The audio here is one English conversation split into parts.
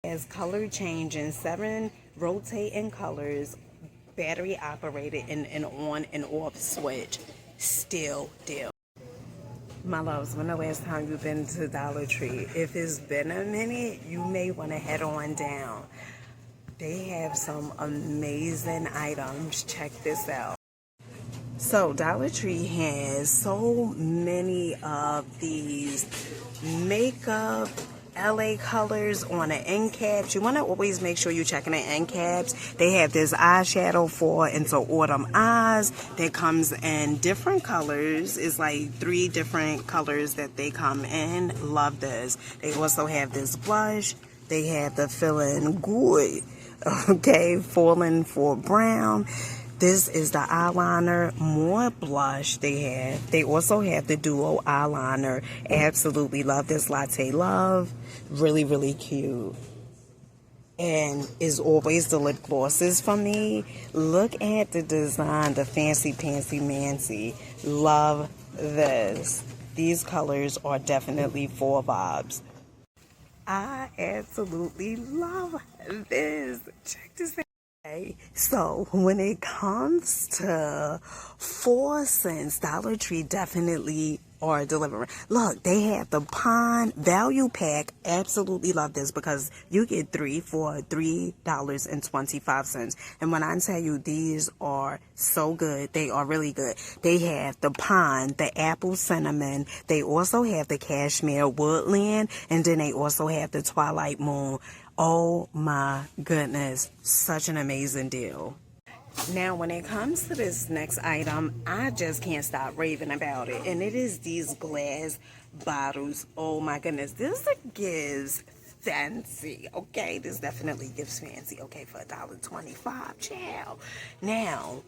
Has color changing, 7 rotating colors, battery operated, and an on and off switch. Still deal. My loves, when the last time you've been to Dollar Tree? If it's been a minute, you may want to head on down. They have some amazing items. Check this out. So Dollar Tree has so many of these makeup LA colors on the end caps. You want to always make sure you're checking the end caps. They have this eyeshadow for into autumn eyes that comes in different colors. It's like 3 different colors that they come in. Love this. They also have this blush. They have the feeling good. Okay, falling for brown. This is the eyeliner, more blush they have. They also have the duo eyeliner. Absolutely love this, Latte Love. Really, really cute. And is always the lip glosses for me. Look at the design, the fancy pantsy mancy. Love this. These colors are definitely for vibes. I absolutely love this. Check this out. So when it comes to 4 cents, Dollar Tree definitely are delivering. Look, they have the Pond value pack. Absolutely love this because you get 3 for $3.25. And when I tell you these are so good, they are really good. They have the Pond, the apple cinnamon. They also have the cashmere woodland, and then they also have the Twilight Moon. Oh my goodness, such an amazing deal. Now, when it comes to this next item, I just can't stop raving about it. And it is these glass bottles. Oh my goodness, this gives fancy. Okay, this definitely gives fancy. Okay, for $1.25, child. Now,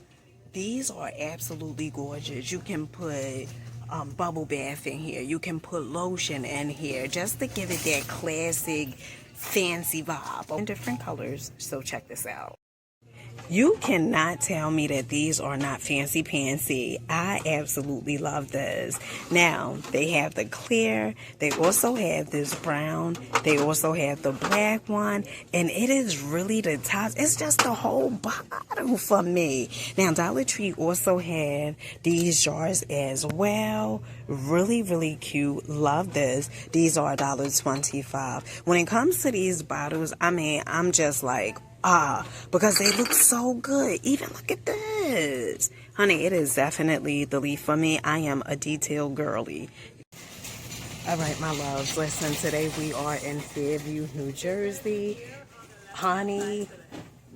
these are absolutely gorgeous. You can put bubble bath in here. You can put lotion in here just to give it that classic fancy vibe in different colors. So check this out. You cannot tell me that these are not fancy pantsy. I absolutely love this. Now, they have the clear. They also have this brown. They also have the black one. And it is really the top. It's just the whole bottle for me. Now, Dollar Tree also have these jars as well. Really, really cute. Love this. These are $1.25. When it comes to these bottles, I mean, I'm just like, because they look so good. Even look at this. Honey, it is definitely the leaf for me. I am a detail girly. All right, my loves. Listen, today we are in Fairview, New Jersey. Honey,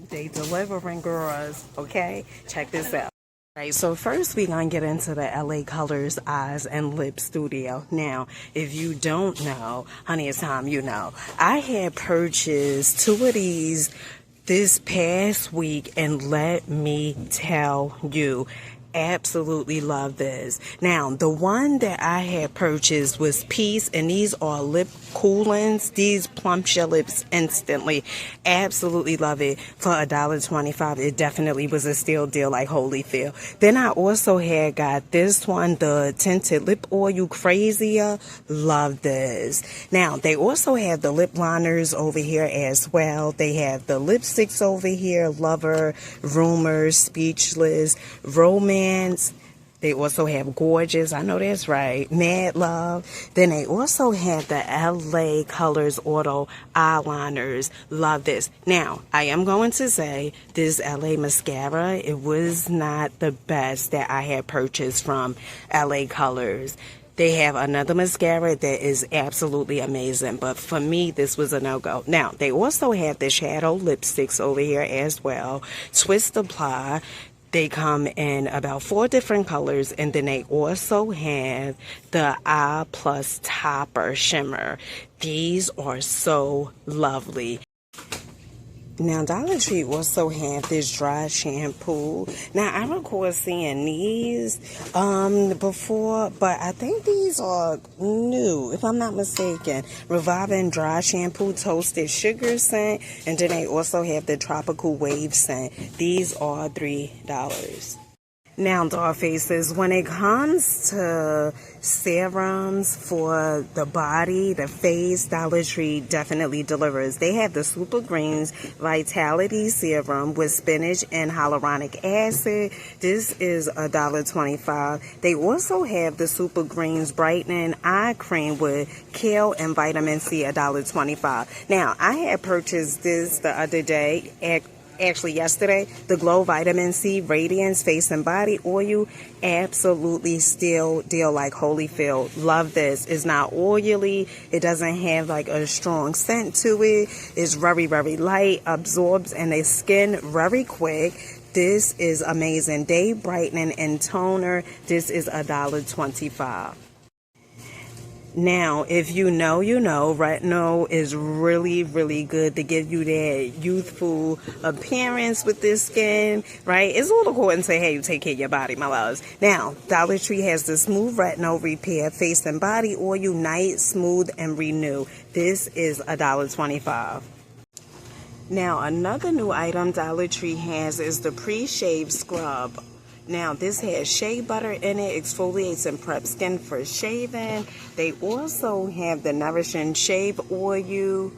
they delivering girls, okay? Check this out. All right, so first we're going to get into the LA Colors Eyes and Lip Studio. Now, if you don't know, honey, it's time you know. I had purchased 2 of these this past week, and let me tell you, absolutely love this. Now, the one that I had purchased was Peace, and these are lip coolants. These plump your lips instantly. Absolutely love it for $1.25. It definitely was a steal deal like Holyfield. Then I also had got this one, the tinted lip oil crazier. Love this. Now, they also have the lip liners over here as well. They have the lipsticks over here, Lover, Rumors, Speechless, Romance. They also have Gorgeous. I know that's right. Mad Love. Then they also have the LA Colors Auto eyeliners. Love this. Now, I am going to say this LA mascara, it was not the best that I had purchased from LA Colors. They have another mascara that is absolutely amazing, but for me, this was a no-go. Now, they also have the shadow lipsticks over here as well. Twist Apply. They come in about 4 different colors, and then they also have the Eye Plus Topper Shimmer. These are so lovely. Now, Dollar Tree also have this dry shampoo. Now, I recall seeing these before, but I think these are new, if I'm not mistaken. Reviving Dry Shampoo Toasted Sugar Scent, and then they also have the Tropical Wave Scent. These are $3. Now, doll faces, when it comes to serums for the body, the face, Dollar Tree definitely delivers. They have the Super Greens Vitality Serum with spinach and hyaluronic acid. This is $1.25. They also have the Super Greens Brightening Eye Cream with kale and vitamin C, $1.25. Now, I had purchased this the other day actually yesterday, the Glow Vitamin C Radiance Face and Body Oil. Absolutely still deal like Holyfield. Love this. It's not oily. It doesn't have like a strong scent to it. It's very, very light, absorbs in the skin very quick. This is amazing. Day brightening and toner. This is $1.25. Now, if you know, you know, retinol is really, really good to give you that youthful appearance with this skin, right? It's all according to how you take care of your body, my loves. Now, Dollar Tree has the Smooth Retinol Repair Face and Body Oil Night Smooth and Renew. This is $1.25. Now, another new item Dollar Tree has is the Pre-Shave Scrub. Now, this has shea butter in it, exfoliates and preps skin for shaving. They also have the Nourishing Shave Oil,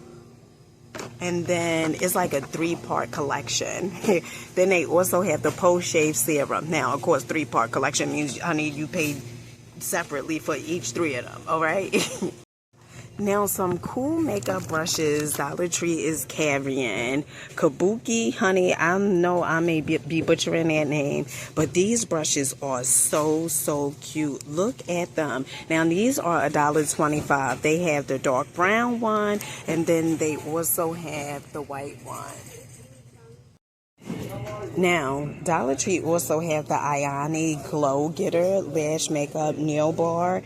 and then it's like a 3-part collection. Then they also have the Post-Shave Serum. Now, of course, 3-part collection means, honey, you paid separately for each 3 of them, all right? Now, some cool makeup brushes Dollar Tree is carrying. Kabuki, honey, I know I may be butchering that name, but these brushes are so, so cute. Look at them. Now, these are $1.25. They have the dark brown one, and then they also have the white one. Now, Dollar Tree also have the Ioni Glow Getter Lash Makeup Nail Bar.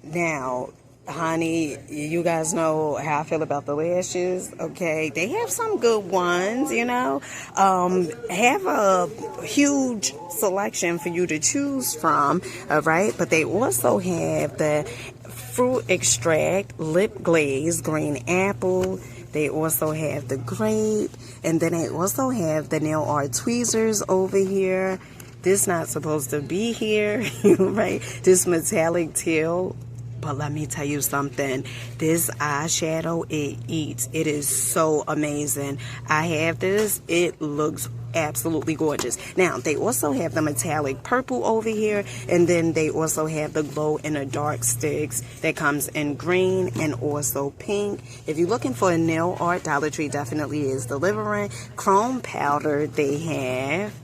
Now, honey, you guys know how I feel about the lashes, okay? They have some good ones, you know. Have a huge selection for you to choose from, all right? But they also have the Fruit Extract Lip Glaze Green Apple. They also have the grape, and then they also have the nail art tweezers over here. This not supposed to be here, right? This metallic teal. But let me tell you something. This eyeshadow, it eats. It is so amazing. I have this. It looks absolutely gorgeous. Now, they also have the metallic purple over here. And then they also have the glow in the dark sticks that comes in green and also pink. If you're looking for a nail art, Dollar Tree definitely is delivering. Chrome powder they have.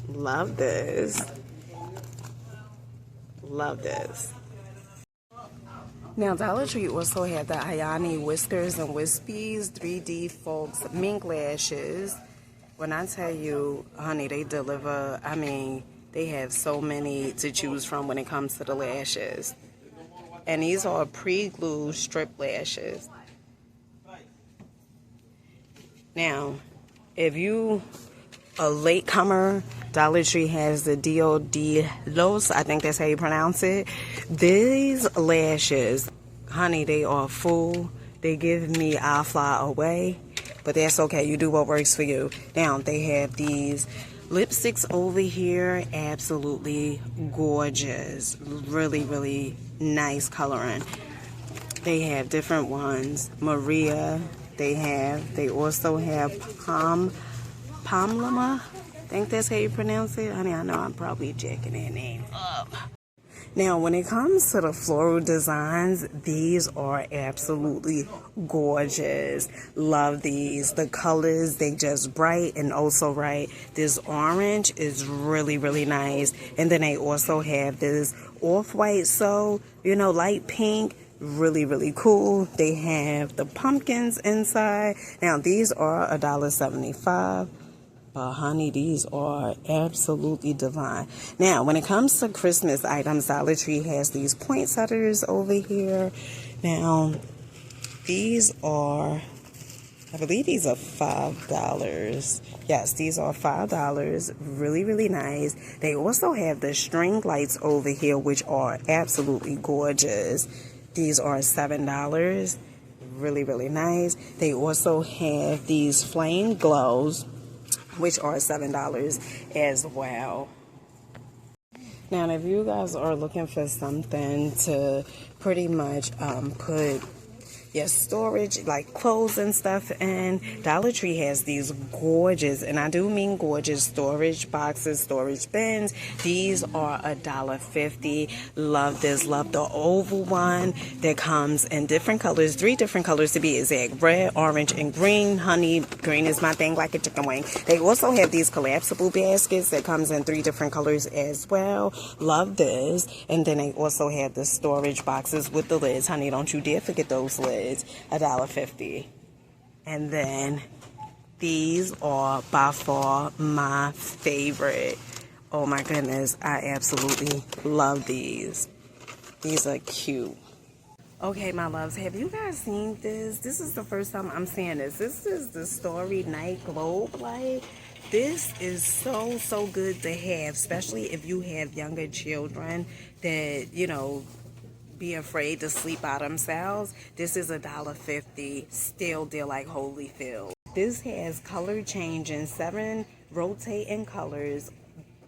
Love this. Love this. Now, Dollar Tree also had the Ioni Whiskers and Wispies 3D Folks Mink Lashes. When I tell you, honey, they deliver. I mean, they have so many to choose from when it comes to the lashes. And these are pre-glue strip lashes. Now, if you a latecomer, Dollar Tree has the Dio de Los, I think that's how you pronounce it. These lashes, honey, they are full. They give me I'll fly away, but that's okay. You do what works for you. Now, they have these lipsticks over here, absolutely gorgeous. Really, really nice coloring. They have different ones. Maria, they also have Pomlama, I think that's how you pronounce it. Honey, I know I'm probably jacking that name up. Now, when it comes to the floral designs, these are absolutely gorgeous. Love these. The colors, they just bright and also right. This orange is really, really nice. And then they also have this off-white, so, you know, light pink. Really, really cool. They have the pumpkins inside. Now, these are $1.75. But honey, these are absolutely divine. Now, when it comes to Christmas items, Dollar Tree has these poinsettias over here. Now, these are, I believe these are $5. Yes, these are $5. Really, really nice. They also have the string lights over here, which are absolutely gorgeous. These are $7. Really, really nice. They also have these flame glows, which are $7 as well. Now, if you guys are looking for something to pretty much put your storage, like clothes and stuff, and Dollar Tree has these gorgeous, and I do mean gorgeous, storage boxes, storage bins. These are $1.50. Love this. Love the oval one that comes in different colors, 3 different colors to be exact: red, orange, and green. Honey, green is my thing, like a chicken wing. They also have these collapsible baskets that comes in 3 different colors as well. Love this. And then they also have the storage boxes with the lids. Honey, don't you dare forget those lids. $1.50. And then these are by far my favorite. Oh my goodness, I absolutely love these. These are cute. Okay, my loves, have you guys seen this? This is the first time I'm seeing this. This is the Starry Night Globe light. This is so good to have, especially if you have younger children that, you know, be afraid to sleep by themselves. This is $1.50. Still deal like Holyfield. This has color changing, 7 rotating colors,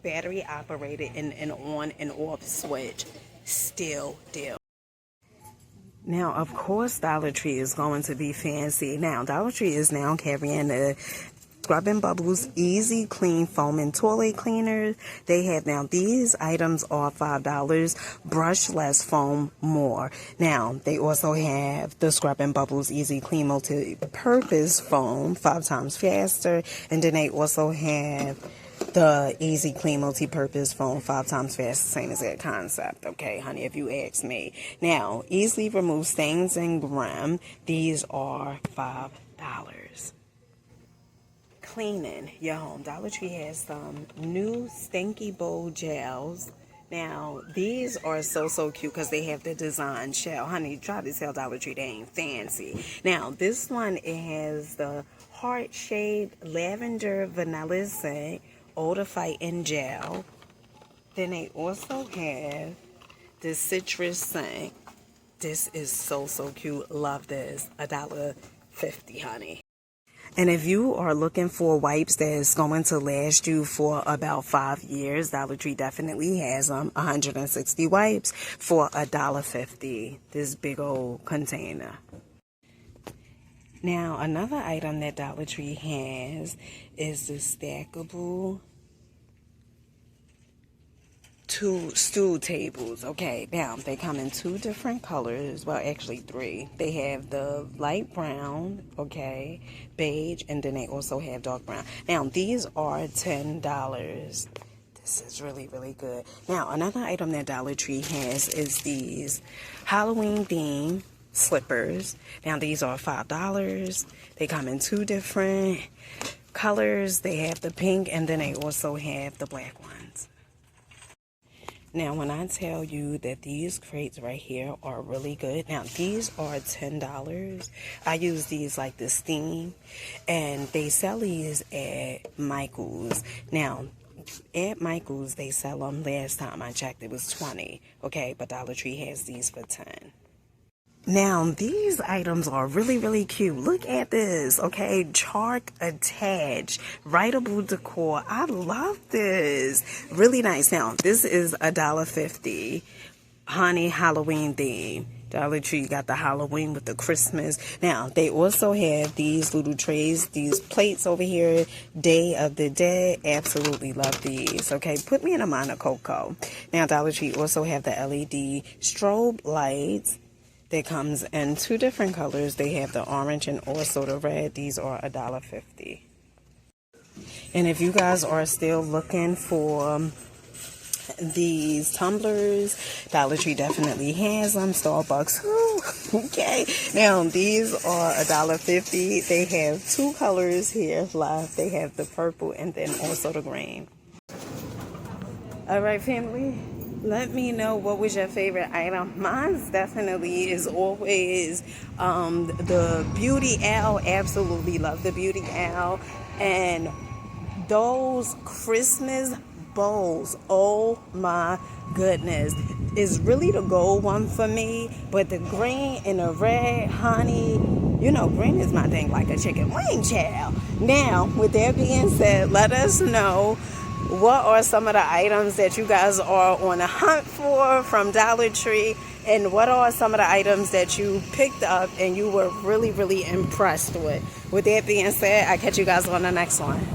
battery operated, and an on and off switch. Still deal. Now, of course, Dollar Tree is going to be fancy. Now, Dollar Tree is now carrying the Scrub and Bubbles Easy Clean Foam and Toilet Cleaners. They have now, these items are $5, brushless foam more. Now, they also have the Scrub and Bubbles Easy Clean Multi-Purpose Foam, 5 times faster. And then they also have the Easy Clean Multi-Purpose Foam, 5 times faster, same as that concept, okay, honey, if you ask me. Now, easily remove stains and grime. These are $5. Cleaning your home. Dollar Tree has some new Stinky Bowl gels. Now, these are so cute because they have the design shell. Honey, try to tell Dollar Tree they ain't fancy. Now, this one, it has the heart-shaped lavender vanilla scent, odor fighting gel. Then they also have the citrus scent. This is so cute. Love this. $1.50, honey. And if you are looking for wipes that's going to last you for about 5 years, Dollar Tree definitely has 160 wipes for $1.50. This big old container. Now, another item that Dollar Tree has is the stackable stool tables. Okay, now they come in 2 different colors. Well, actually 3. They have the light brown, okay, beige, and then they also have dark brown. Now, these are $10. This is really good. Now, another item that Dollar Tree has is these Halloween themed slippers. Now, these are $5. They come in 2 different colors. They have the pink, and then they also have the black ones. Now, when I tell you that these crates right here are really good, now these are $10. I use these like the steam, and they sell these at Michael's. Now, at Michael's, they sell them, last time I checked, it was $20. Okay, but Dollar Tree has these for $10. Now, these items are really cute. Look at this, okay? Chalk attached, writable decor. I love this. Really nice. Now, this is $1.50. Honey, Halloween theme. Dollar Tree got the Halloween with the Christmas. Now, they also have these little trays, these plates over here, Day of the Dead. Absolutely love these, okay? Put me in a mind of Coco. Now, Dollar Tree also have the LED strobe lights. That comes in 2 different colors. They have the orange and also the red. These are $1.50. And if you guys are still looking for these tumblers, Dollar Tree definitely has them. Starbucks, okay. Now, these are $1.50. They have 2 colors here left. They have the purple and then also the green. All right, family. Let me know what was your favorite item. Mine definitely is always the Beauty Owl. Absolutely love the Beauty Owl. And those Christmas bowls, oh my goodness, is really the gold one for me. But the green and the red, honey, you know, green is my thing, like a chicken wing, child. Now, with that being said, let us know what are some of the items that you guys are on a hunt for from Dollar Tree, and what are some of the items that you picked up and you were really, really impressed with. With that being said, I'll catch you guys on the next one.